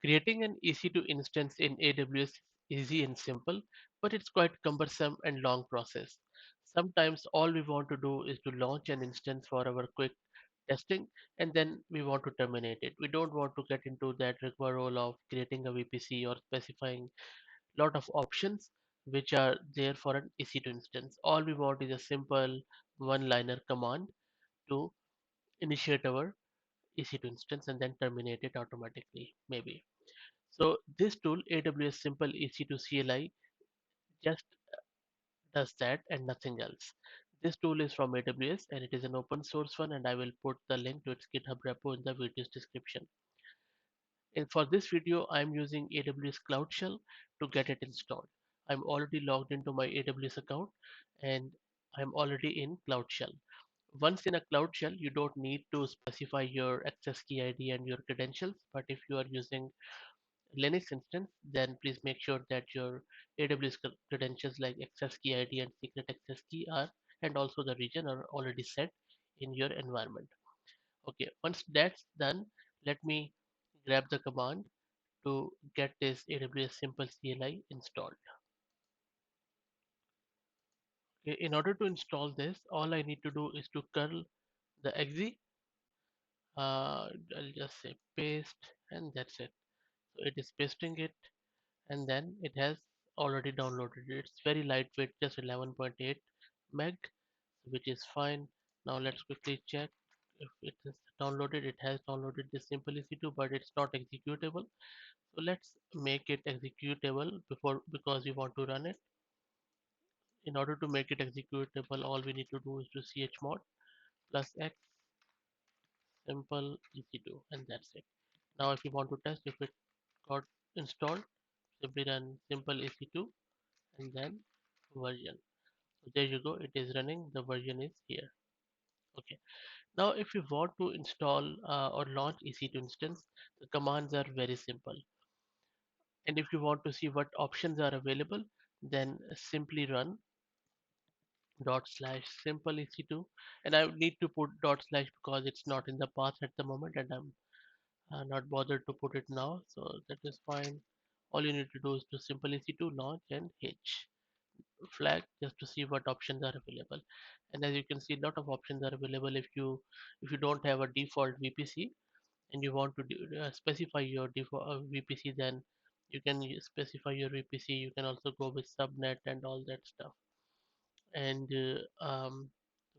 Creating an EC2 instance in AWS is easy and simple, but it's quite cumbersome and long process. Sometimes all we want to do is to launch an instance for our quick testing and then we want to terminate it. We don't want to get into that rigmarole of creating a VPC or specifying lot of options which are there for an EC2 instance. All we want is a simple one-liner command to initiate our EC2 instance and then terminate it automatically, maybe. So this tool, AWS Simple EC2 CLI, just does that and nothing else. This tool is from AWS and it is an open source one, and I will put the link to its GitHub repo in the video's description. And for this video, I'm using AWS Cloud Shell to get it installed. I'm already logged into my AWS account and I'm already in Cloud Shell. Once in a Cloud Shell, you don't need to specify your access key ID and your credentials, but if you are using Linux instance, then please make sure that your AWS credentials like access key ID and secret access key are, and also the region are already set in your environment. Okay, once that's done, let me grab the command to get this AWS Simple CLI installed. Okay, in order to install this, all I need to do is to curl the exe. I'll just say paste, and that's it. So it is pasting it, and then it has already downloaded it. It's very lightweight, just 11.8 meg, which is fine. Now let's quickly check if it is downloaded. It has downloaded this simple EC2, but it's not executable. So let's make it executable before, because we want to run it. In order to make it executable, all we need to do is to chmod plus x simple EC2, and that's it. Now if you want to test if it got installed, simply run simple EC2 and then version. So there you go, it is running, the version is here. Okay, now if you want to install or launch EC2 instance, the commands are very simple. And if you want to see what options are available, then simply run dot slash simple EC2, and I need to put dot slash because it's not in the path at the moment and I'm not bothered to put it now, so that is fine. All you need to do is to simple EC2 launch and H flag just to see what options are available. And as you can see, a lot of options are available. If you don't have a default VPC and you want to specify your default VPC, then you can specify your VPC. You can also go with subnet and all that stuff. And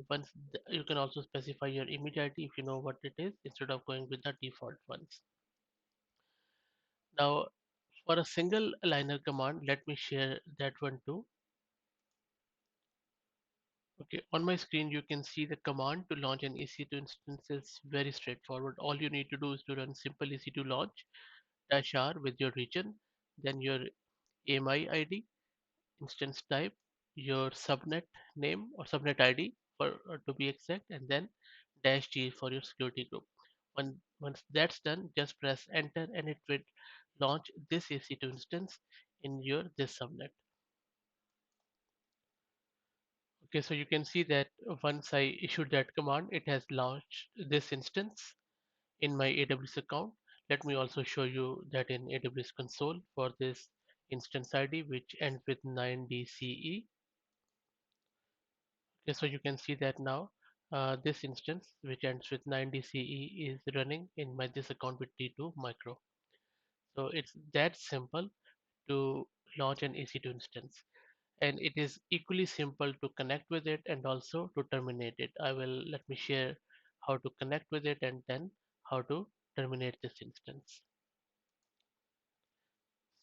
once you can also specify your image ID if you know what it is, instead of going with the default ones. Now for a single liner command, let me share that one too. Okay, on my screen you can see the command to launch an EC2 instance is very straightforward. All you need to do is to run simple EC2 launch -r with your region, then your AMI ID, instance type, your subnet name or subnet ID for to be exact, and then -g for your security group. Once that's done, just press enter and it will launch this EC2 instance in your this subnet. Okay, so you can see that once I issued that command, it has launched this instance in my AWS account. Let me also show you that in AWS console for this instance ID, which ends with 9DCE. Okay, so you can see that now this instance, which ends with 9DCE, is running in my this account with T2 micro. So it's that simple to launch an EC2 instance. And it is equally simple to connect with it and also to terminate it. I will let me share how to connect with it and then how to terminate this instance.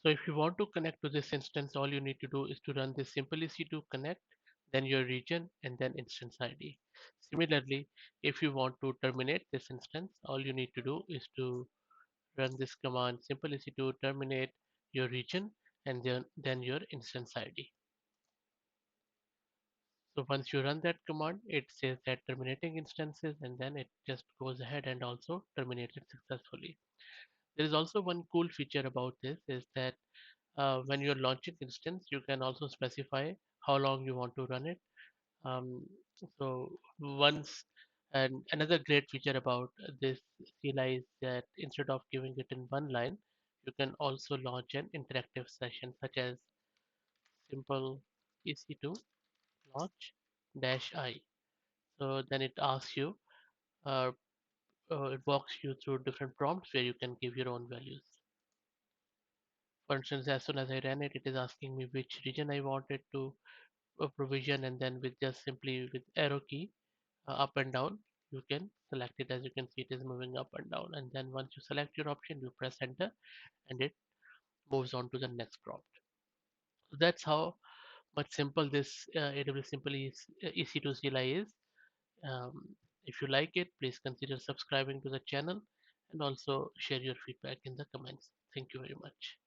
So if you want to connect to this instance, all you need to do is to run this simple EC2 connect, then your region and then instance ID. Similarly, if you want to terminate this instance, all you need to do is to run this command simple EC2 terminate your region and then your instance ID. So once you run that command, it says that terminating instances, and then it just goes ahead and also terminates it successfully. There is also one cool feature about this is that when you're launching instance, you can also specify how long you want to run it. Um, so once and another great feature about this CLI is that instead of giving it in one line, You can also launch an interactive session such as simple EC2 launch dash I. So then it asks you, uh, it walks you through different prompts where you can give your own values. For instance, as soon as I ran it, it is asking me which region I wanted to provision, and then with just simply with arrow key up and down, you can select it. As you can see, it is moving up and down, and then once you select your option, you press enter, and it moves on to the next prompt. So that's how much simple this AWS Simple EC2 CLI is. If you like it, please consider subscribing to the channel and also share your feedback in the comments. Thank you very much.